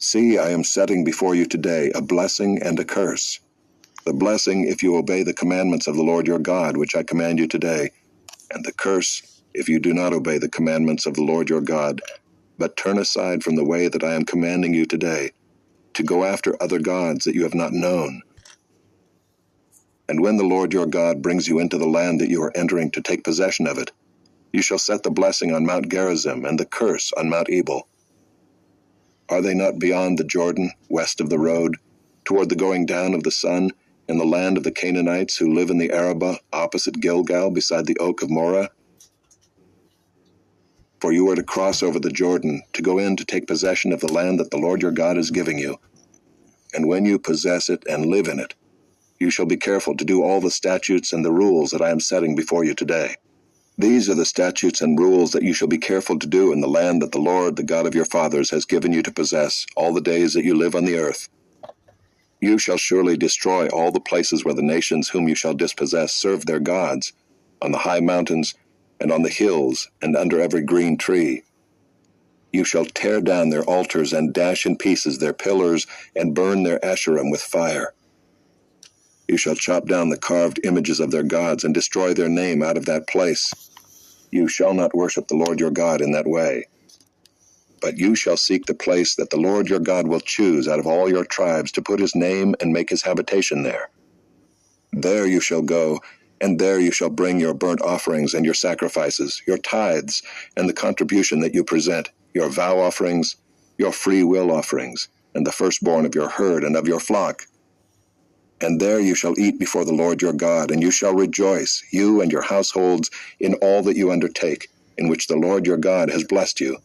See, I am setting before you today a blessing and a curse. The blessing if you obey the commandments of the Lord your God, which I command you today, and the curse if you do not obey the commandments of the Lord your God, but turn aside from the way that I am commanding you today, to go after other gods that you have not known. And when the Lord your God brings you into the land that you are entering to take possession of it, you shall set the blessing on Mount Gerizim and the curse on Mount Ebal. Are they not beyond the Jordan, west of the road, toward the going down of the sun, in the land of the Canaanites who live in the Arabah, opposite Gilgal, beside the oak of Moreh? For you are to cross over the Jordan, to go in to take possession of the land that the Lord your God is giving you. And when you possess it and live in it, you shall be careful to do all the statutes and the rules that I am setting before you today. These are the statutes and rules that you shall be careful to do in the land that the Lord, the God of your fathers, has given you to possess all the days that you live on the earth. You shall surely destroy all the places where the nations whom you shall dispossess serve their gods, on the high mountains, and on the hills, and under every green tree. You shall tear down their altars and dash in pieces their pillars, and burn their Asherim with fire. You shall chop down the carved images of their gods and destroy their name out of that place. You shall not worship the Lord your God in that way. But you shall seek the place that the Lord your God will choose out of all your tribes to put his name and make his habitation there. There you shall go, and there you shall bring your burnt offerings and your sacrifices, your tithes, and the contribution that you present, your vow offerings, your free will offerings, and the firstborn of your herd and of your flock. And there you shall eat before the Lord your God, and you shall rejoice, you and your households, in all that you undertake, in which the Lord your God has blessed you.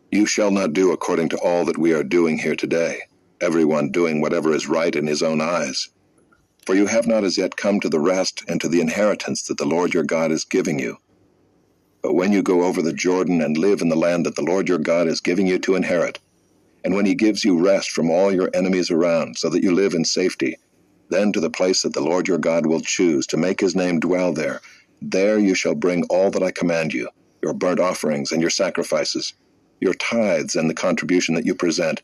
You shall not do according to all that we are doing here today, everyone doing whatever is right in his own eyes. For you have not as yet come to the rest and to the inheritance that the Lord your God is giving you. But when you go over the Jordan and live in the land that the Lord your God is giving you to inherit, and when he gives you rest from all your enemies around, so that you live in safety, then to the place that the Lord your God will choose to make his name dwell there, there you shall bring all that I command you, your burnt offerings and your sacrifices, your tithes and the contribution that you present,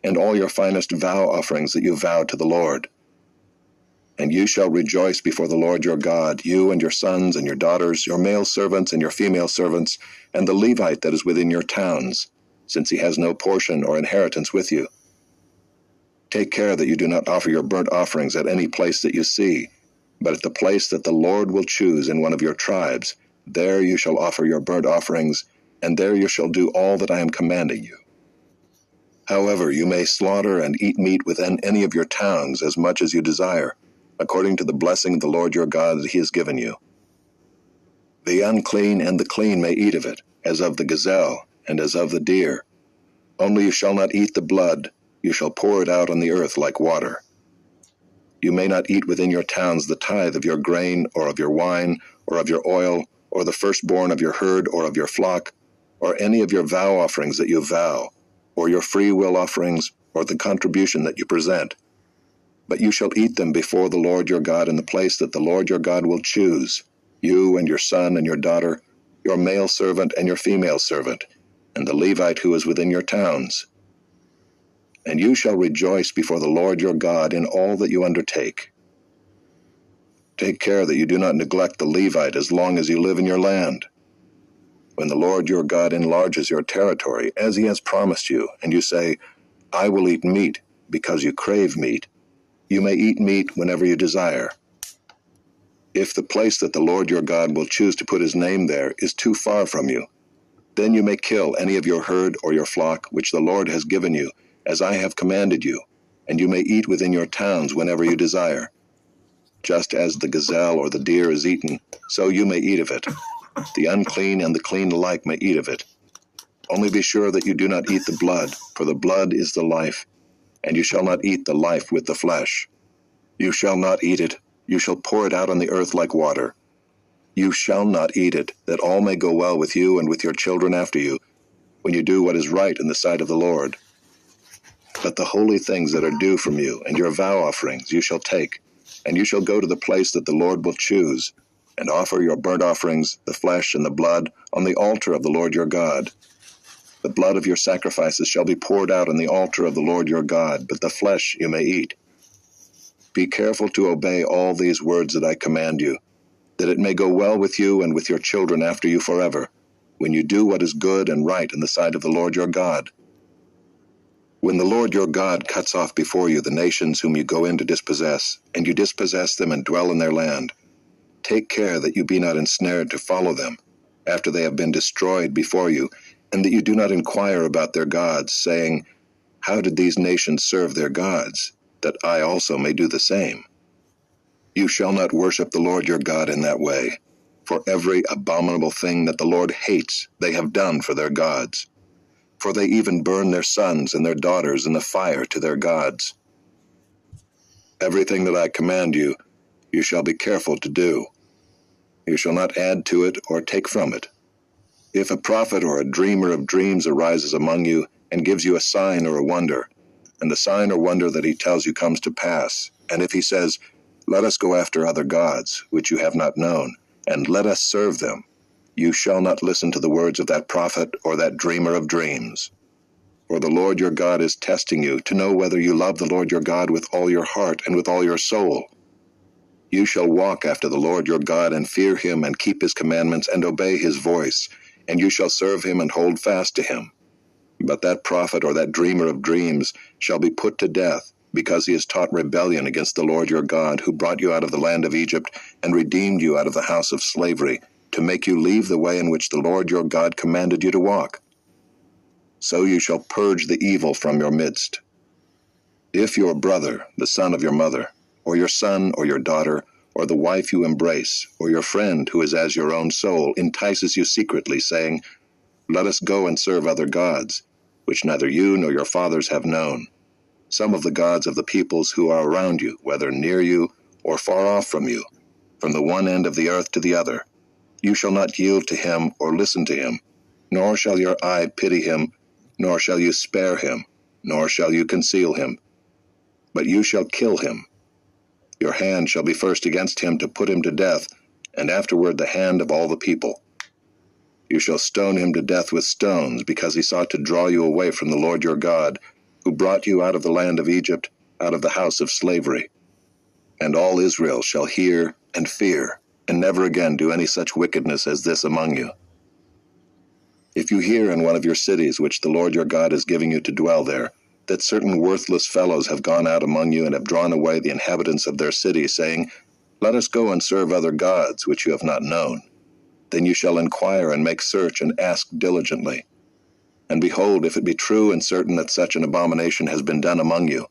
and all your finest vow offerings that you vow to the Lord. And you shall rejoice before the Lord your God, you and your sons and your daughters, your male servants and your female servants, and the Levite that is within your towns, since he has no portion or inheritance with you. Take care that you do not offer your burnt offerings at any place that you see, but at the place that the Lord will choose in one of your tribes. There you shall offer your burnt offerings, and there you shall do all that I am commanding you. However, you may slaughter and eat meat within any of your towns as much as you desire, according to the blessing of the Lord your God that he has given you. The unclean and the clean may eat of it, as of the gazelle and as of the deer. Only you shall not eat the blood, you shall pour it out on the earth like water. You may not eat within your towns the tithe of your grain, or of your wine, or of your oil, or the firstborn of your herd or of your flock, or any of your vow offerings that you vow, or your free will offerings, or the contribution that you present. But you shall eat them before the Lord your God in the place that the Lord your God will choose, you and your son and your daughter, your male servant and your female servant, and the Levite who is within your towns. And you shall rejoice before the Lord your God in all that you undertake. Take care that you do not neglect the Levite as long as you live in your land. When the Lord your God enlarges your territory, as he has promised you, and you say, I will eat meat, because you crave meat, you may eat meat whenever you desire. If the place that the Lord your God will choose to put his name there is too far from you, then you may kill any of your herd or your flock which the Lord has given you, as I have commanded you, and you may eat within your towns whenever you desire. Just as the gazelle or the deer is eaten, so you may eat of it. The unclean and the clean alike may eat of it. Only be sure that you do not eat the blood, for the blood is the life, and you shall not eat the life with the flesh. You shall not eat it, you shall pour it out on the earth like water. You shall not eat it, that all may go well with you and with your children after you, when you do what is right in the sight of the Lord. But the holy things that are due from you, and your vow offerings, you shall take, and you shall go to the place that the Lord will choose, and offer your burnt offerings, the flesh and the blood, on the altar of the Lord your God. The blood of your sacrifices shall be poured out on the altar of the Lord your God, but the flesh you may eat. Be careful to obey all these words that I command you, that it may go well with you and with your children after you forever, when you do what is good and right in the sight of the Lord your God. When the Lord your God cuts off before you the nations whom you go in to dispossess, and you dispossess them and dwell in their land, take care that you be not ensnared to follow them, after they have been destroyed before you, and that you do not inquire about their gods, saying, how did these nations serve their gods, that I also may do the same? You shall not worship the Lord your God in that way, for every abominable thing that the Lord hates they have done for their gods. For they even burn their sons and their daughters in the fire to their gods. Everything that I command you, you shall be careful to do. You shall not add to it or take from it. If a prophet or a dreamer of dreams arises among you and gives you a sign or a wonder, and the sign or wonder that he tells you comes to pass, and if he says, let us go after other gods, which you have not known, and let us serve them, you shall not listen to the words of that prophet or that dreamer of dreams. For the Lord your God is testing you to know whether you love the Lord your God with all your heart and with all your soul. You shall walk after the Lord your God and fear him and keep his commandments and obey his voice, and you shall serve him and hold fast to him. But that prophet or that dreamer of dreams shall be put to death, because he has taught rebellion against the Lord your God, who brought you out of the land of Egypt and redeemed you out of the house of slavery, to make you leave the way in which the Lord your God commanded you to walk. So you shall purge the evil from your midst. If your brother, the son of your mother, or your son or your daughter, or the wife you embrace, or your friend who is as your own soul, entices you secretly, saying, let us go and serve other gods, which neither you nor your fathers have known, some of the gods of the peoples who are around you, whether near you or far off from you, from the one end of the earth to the other, you shall not yield to him or listen to him, nor shall your eye pity him, nor shall you spare him, nor shall you conceal him, but you shall kill him. Your hand shall be first against him to put him to death, and afterward the hand of all the people. You shall stone him to death with stones, because he sought to draw you away from the Lord your God, who brought you out of the land of Egypt, out of the house of slavery. And all Israel shall hear and fear, and never again do any such wickedness as this among you. If you hear in one of your cities which the Lord your God is giving you to dwell there, that certain worthless fellows have gone out among you and have drawn away the inhabitants of their city, saying, let us go and serve other gods which you have not known, then you shall inquire and make search and ask diligently. And behold, if it be true and certain that such an abomination has been done among you,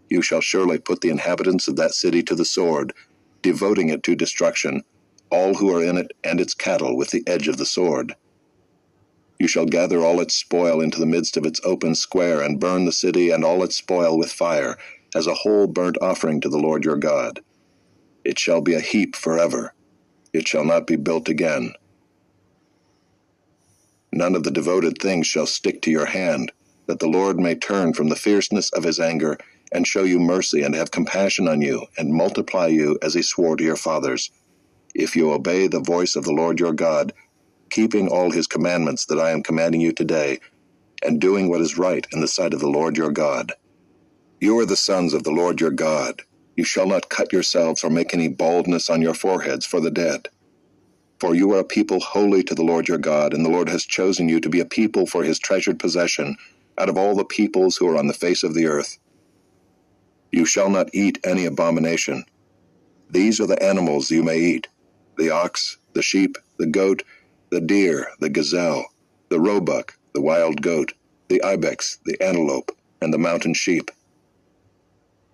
you shall surely put the inhabitants of that city to the sword, devoting it to destruction, all who are in it and its cattle with the edge of the sword. You shall gather all its spoil into the midst of its open square, and burn the city and all its spoil with fire, as a whole burnt offering to the Lord your God. It shall be a heap forever. It shall not be built again. None of the devoted things shall stick to your hand, that the Lord may turn from the fierceness of his anger, and show you mercy, and have compassion on you, and multiply you as he swore to your fathers, if you obey the voice of the Lord your God, keeping all his commandments that I am commanding you today, and doing what is right in the sight of the Lord your God. You are the sons of the Lord your God. You shall not cut yourselves or make any baldness on your foreheads for the dead. For you are a people holy to the Lord your God, and the Lord has chosen you to be a people for his treasured possession out of all the peoples who are on the face of the earth. You shall not eat any abomination. These are the animals you may eat: the ox, the sheep, the goat, the deer, the gazelle, the roebuck, the wild goat, the ibex, the antelope, and the mountain sheep.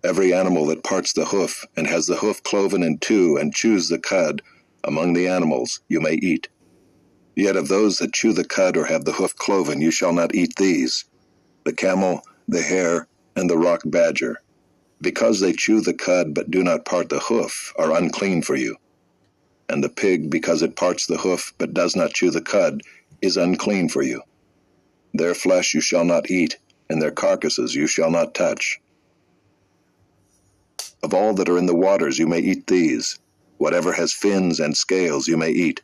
Every animal that parts the hoof, and has the hoof cloven in two, and chews the cud, among the animals you may eat. Yet of those that chew the cud or have the hoof cloven you shall not eat these: the camel, the hare, and the rock badger, because they chew the cud but do not part the hoof, are unclean for you. And the pig, because it parts the hoof but does not chew the cud, is unclean for you. Their flesh you shall not eat, and their carcasses you shall not touch. Of all that are in the waters you may eat these: whatever has fins and scales you may eat,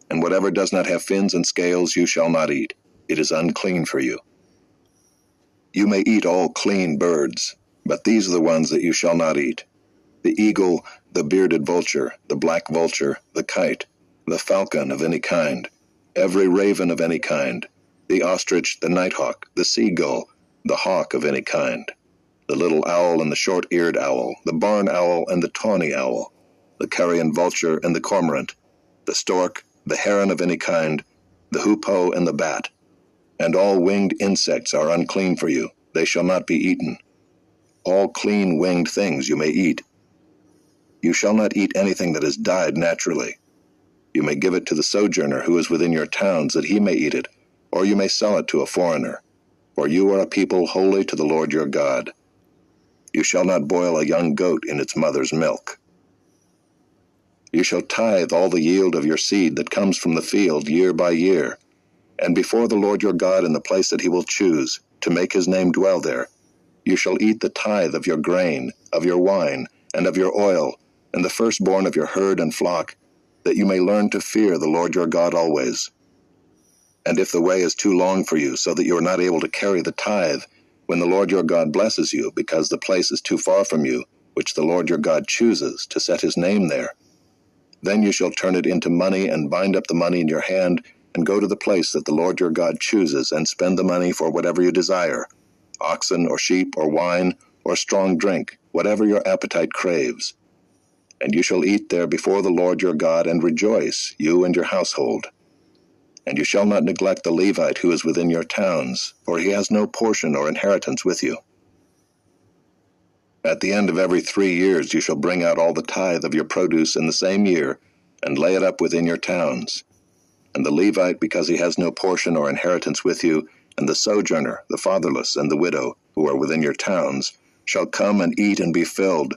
and whatever does not have fins and scales you shall not eat. It is unclean for you. You may eat all clean birds, but these are the ones that you shall not eat: the eagle, the bearded vulture, the black vulture, the kite, the falcon of any kind, every raven of any kind, the ostrich, the nighthawk, the seagull, the hawk of any kind, the little owl and the short-eared owl, the barn owl and the tawny owl, the carrion vulture and the cormorant, the stork, the heron of any kind, the hoopoe and the bat. And all winged insects are unclean for you. They shall not be eaten. All clean winged things you may eat. You shall not eat anything that has died naturally. You may give it to the sojourner who is within your towns, that he may eat it, or you may sell it to a foreigner. For you are a people holy to the Lord your God. You shall not boil a young goat in its mother's milk. You shall tithe all the yield of your seed that comes from the field year by year, and before the Lord your God in the place that he will choose, to make his name dwell there, you shall eat the tithe of your grain, of your wine, and of your oil, and the firstborn of your herd and flock, that you may learn to fear the Lord your God always. And if the way is too long for you, so that you are not able to carry the tithe, when the Lord your God blesses you, because the place is too far from you, which the Lord your God chooses to set his name there, then you shall turn it into money and bind up the money in your hand, and go to the place that the Lord your God chooses, and spend the money for whatever you desire, oxen or sheep or wine or strong drink, whatever your appetite craves. And you shall eat there before the Lord your God, and rejoice, you and your household. And you shall not neglect the Levite who is within your towns, for he has no portion or inheritance with you. At the end of every 3 years you shall bring out all the tithe of your produce in the same year, and lay it up within your towns. And the Levite, because he has no portion or inheritance with you, and the sojourner, the fatherless, and the widow, who are within your towns, shall come and eat and be filled,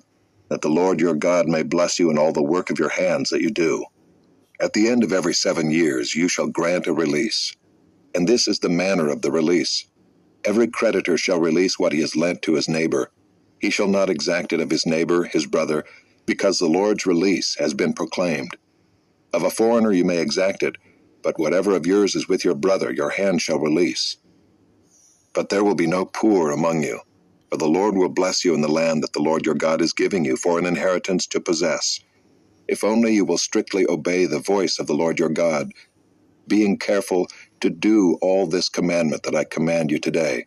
that the Lord your God may bless you in all the work of your hands that you do. At the end of every 7 years you shall grant a release. And this is the manner of the release. Every creditor shall release what he has lent to his neighbor. He shall not exact it of his neighbor, his brother, because the Lord's release has been proclaimed. Of a foreigner you may exact it, but whatever of yours is with your brother, your hand shall release. But there will be no poor among you, for the Lord will bless you in the land that the Lord your God is giving you for an inheritance to possess, if only you will strictly obey the voice of the Lord your God, being careful to do all this commandment that I command you today.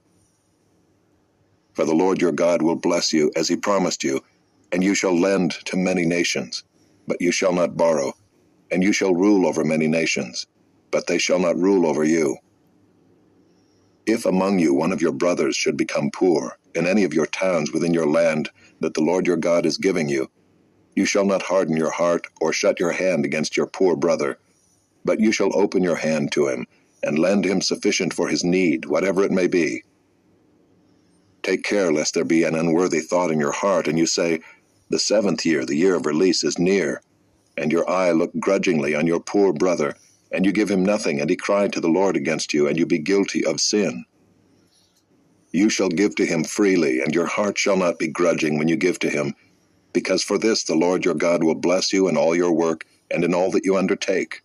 For the Lord your God will bless you as he promised you, and you shall lend to many nations, but you shall not borrow, and you shall rule over many nations, but they shall not rule over you. If among you one of your brothers should become poor in any of your towns within your land that the Lord your God is giving you, you shall not harden your heart or shut your hand against your poor brother, but you shall open your hand to him and lend him sufficient for his need, whatever it may be. Take care lest there be an unworthy thought in your heart, and you say, the 7th year, the year of release, is near, and your eye look grudgingly on your poor brother, and you give him nothing, and he cry to the Lord against you, and you be guilty of sin. You shall give to him freely, and your heart shall not be grudging when you give to him, because for this the Lord your God will bless you in all your work and in all that you undertake.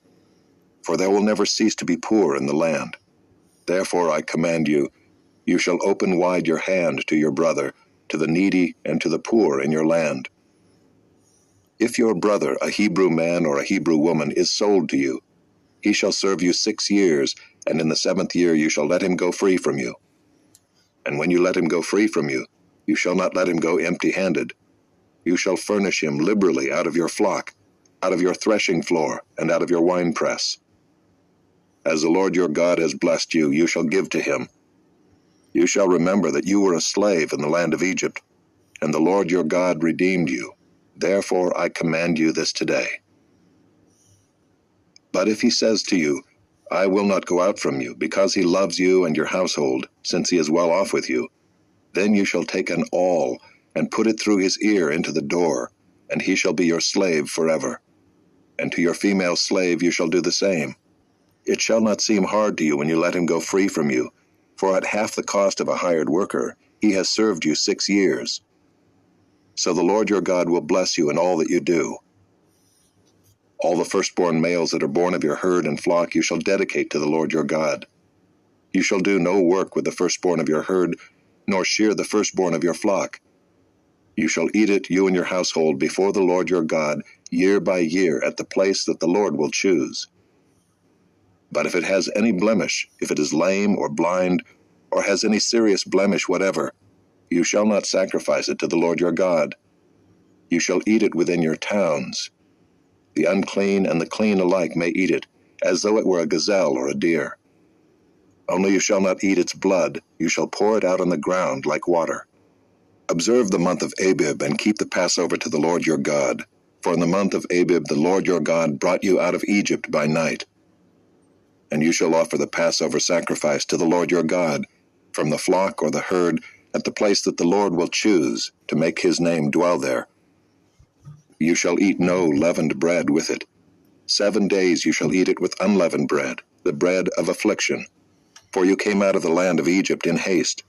For there will never cease to be poor in the land. Therefore I command you, you shall open wide your hand to your brother, to the needy and to the poor in your land. If your brother, a Hebrew man or a Hebrew woman, is sold to you, he shall serve you 6 years, and in the 7th year you shall let him go free from you. And when you let him go free from you, you shall not let him go empty-handed. You shall furnish him liberally out of your flock, out of your threshing floor, and out of your winepress. As the Lord your God has blessed you, you shall give to him. You shall remember that you were a slave in the land of Egypt, and the Lord your God redeemed you. Therefore I command you this today. But if he says to you, I will not go out from you, because he loves you and your household, since he is well off with you, then you shall take an awl, and put it through his ear into the door, and he shall be your slave forever. And to your female slave you shall do the same. It shall not seem hard to you when you let him go free from you, for at half the cost of a hired worker he has served you 6 years. So the Lord your God will bless you in all that you do. All the firstborn males that are born of your herd and flock you shall dedicate to the Lord your God. You shall do no work with the firstborn of your herd, nor shear the firstborn of your flock. You shall eat it, you and your household, before the Lord your God, year by year, at the place that the Lord will choose. But if it has any blemish, if it is lame or blind, or has any serious blemish whatever, you shall not sacrifice it to the Lord your God. You shall eat it within your towns. The unclean and the clean alike may eat it, as though it were a gazelle or a deer. Only you shall not eat its blood, you shall pour it out on the ground like water. Observe the month of Abib, and keep the Passover to the Lord your God. For in the month of Abib the Lord your God brought you out of Egypt by night. And you shall offer the Passover sacrifice to the Lord your God, from the flock or the herd, at the place that the Lord will choose, to make his name dwell there. You shall eat no leavened bread with it. 7 days you shall eat it with unleavened bread, the bread of affliction. For you came out of the land of Egypt in haste,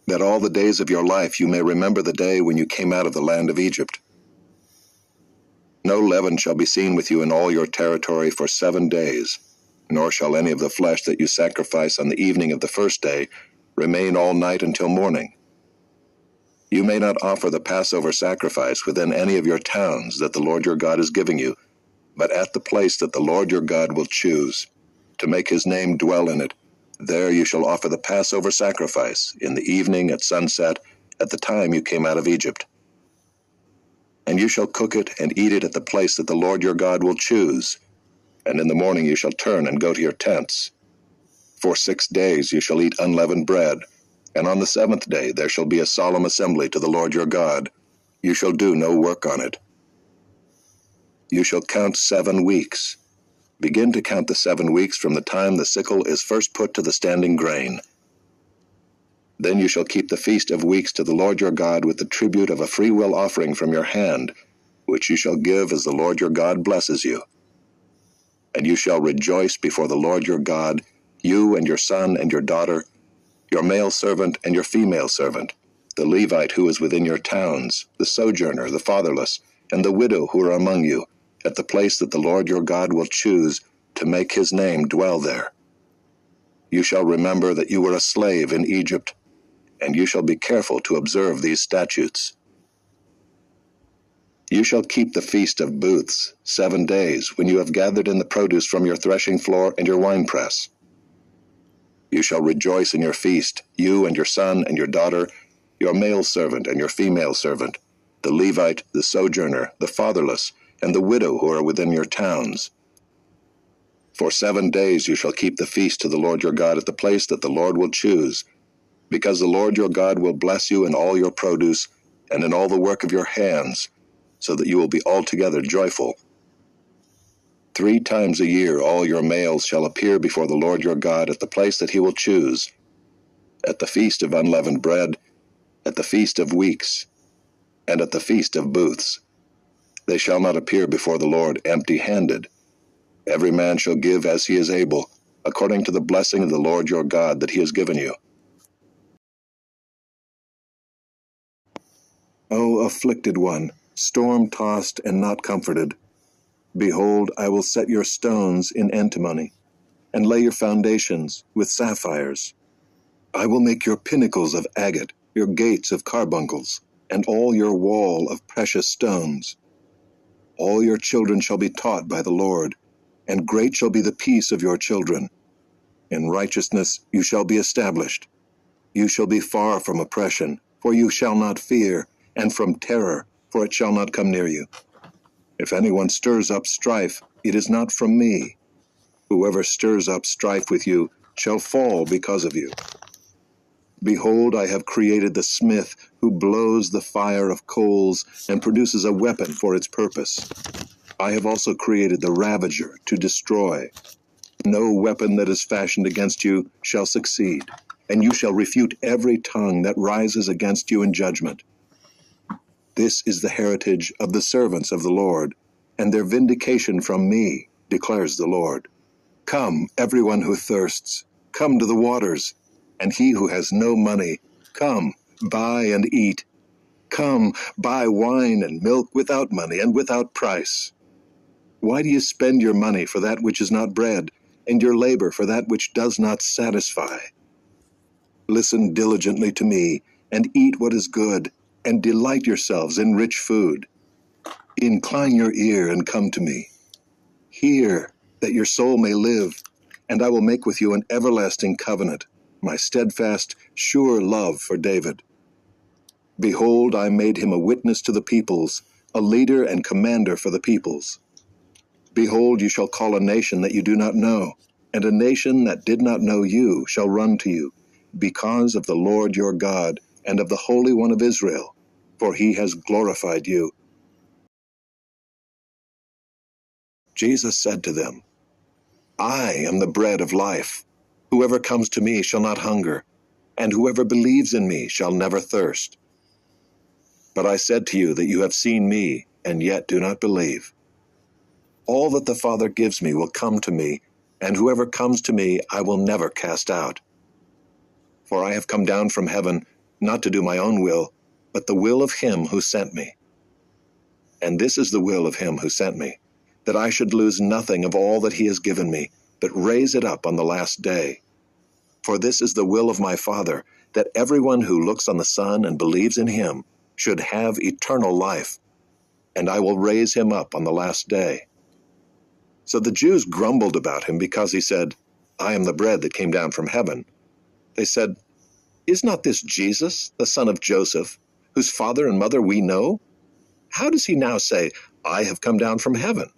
that all the days of your life you may remember the day when you came out of the land of Egypt. No leaven shall be seen with you in all your territory for 7 days, nor shall any of the flesh that you sacrifice on the evening of the first day remain all night until morning. You may not offer the Passover sacrifice within any of your towns that the Lord your God is giving you, but at the place that the Lord your God will choose, to make his name dwell in it. There you shall offer the Passover sacrifice in the evening at sunset, at the time you came out of Egypt. And you shall cook it and eat it at the place that the Lord your God will choose, and in the morning you shall turn and go to your tents. For 6 days you shall eat unleavened bread, and on the 7th day there shall be a solemn assembly to the Lord your God. You shall do no work on it. You shall count 7 weeks. Begin to count the 7 weeks from the time the sickle is first put to the standing grain. Then you shall keep the feast of weeks to the Lord your God with the tribute of a freewill offering from your hand, which you shall give as the Lord your God blesses you. And you shall rejoice before the Lord your God, you and your son and your daughter, your male servant and your female servant, the Levite who is within your towns, the sojourner, the fatherless, and the widow who are among you, at the place that the Lord your God will choose to make his name dwell there. You shall remember that you were a slave in Egypt, and you shall be careful to observe these statutes. You shall keep the feast of booths 7 days, when you have gathered in the produce from your threshing floor and your winepress. You shall rejoice in your feast, you and your son and your daughter, your male servant and your female servant, the Levite, the sojourner, the fatherless, and the widow who are within your towns. For 7 days you shall keep the feast to the Lord your God at the place that the Lord will choose, because the Lord your God will bless you in all your produce and in all the work of your hands, so that you will be altogether joyful. 3 times a year all your males shall appear before the Lord your God at the place that he will choose, at the feast of unleavened bread, at the feast of weeks, and at the feast of booths. They shall not appear before the Lord empty-handed. Every man shall give as he is able, according to the blessing of the Lord your God that he has given you. O afflicted one, storm-tossed and not comforted, behold, I will set your stones in antimony, and lay your foundations with sapphires. I will make your pinnacles of agate, your gates of carbuncles, and all your wall of precious stones. All your children shall be taught by the Lord, and great shall be the peace of your children. In righteousness you shall be established. You shall be far from oppression, for you shall not fear, and from terror, for it shall not come near you. If anyone stirs up strife, it is not from me. Whoever stirs up strife with you shall fall because of you. Behold, I have created the smith who blows the fire of coals and produces a weapon for its purpose. I have also created the ravager to destroy. No weapon that is fashioned against you shall succeed, and you shall refute every tongue that rises against you in judgment. This is the heritage of the servants of the Lord, and their vindication from me, declares the Lord. Come, everyone who thirsts, come to the waters, and he who has no money, come, buy and eat. Come, buy wine and milk without money and without price. Why do you spend your money for that which is not bread, and your labor for that which does not satisfy. Listen diligently to me, and eat what is good, and delight yourselves in rich food. Incline your ear and come to me. Hear, that your soul may live, and I will make with you an everlasting covenant, my steadfast, sure love for David. Behold, I made him a witness to the peoples, a leader and commander for the peoples. Behold, you shall call a nation that you do not know, and a nation that did not know you shall run to you, because of the Lord your God, and of the Holy One of Israel, for he has glorified you. Jesus said to them, I am the bread of life. Whoever comes to me shall not hunger, and whoever believes in me shall never thirst. But I said to you that you have seen me, and yet do not believe. All that the Father gives me will come to me, and whoever comes to me I will never cast out. For I have come down from heaven, not to do my own will, but the will of him who sent me. And this is the will of him who sent me, that I should lose nothing of all that he has given me, but raise it up on the last day. For this is the will of my Father, that everyone who looks on the Son and believes in him should have eternal life, and I will raise him up on the last day. So the Jews grumbled about him because he said, I am the bread that came down from heaven. They said, Is not this Jesus, the son of Joseph, whose father and mother we know? How does he now say, I have come down from heaven?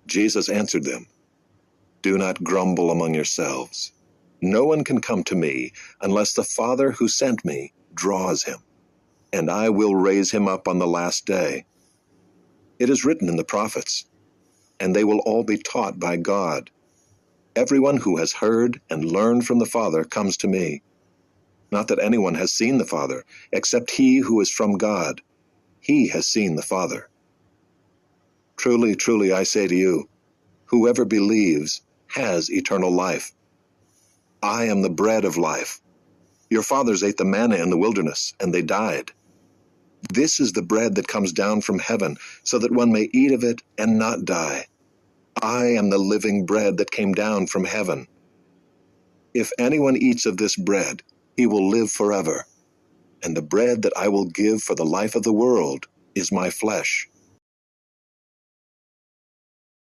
Jesus answered them, Do not grumble among yourselves. No one can come to me unless the Father who sent me draws him, and I will raise him up on the last day. It is written in the prophets, and they will all be taught by God. Everyone who has heard and learned from the Father comes to me. Not that anyone has seen the Father, except he who is from God. He has seen the Father. Truly, truly, I say to you, whoever believes has eternal life. I am the bread of life. Your fathers ate the manna in the wilderness, and they died. This is the bread that comes down from heaven, so that one may eat of it and not die. I am the living bread that came down from heaven. If anyone eats of this bread, he will live forever. And the bread that I will give for the life of the world is my flesh.